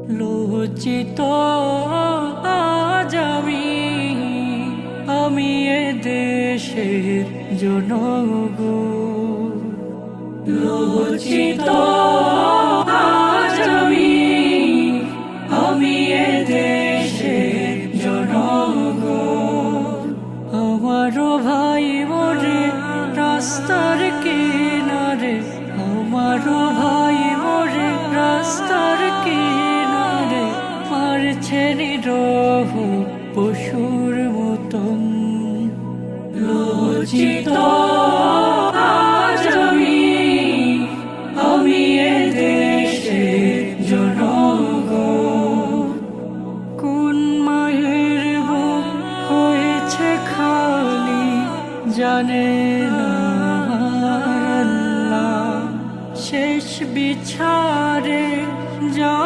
লজ্জিত আজ আমি এ দেশের জনগণ। লজ্জিত আজ আমি এ দেশের জনগণ। আমারও ভাই মরে রাস্তার কিনারে, আমারও ভাই মরে রাস্তার কিনারে, মারছে নিরহ পশুর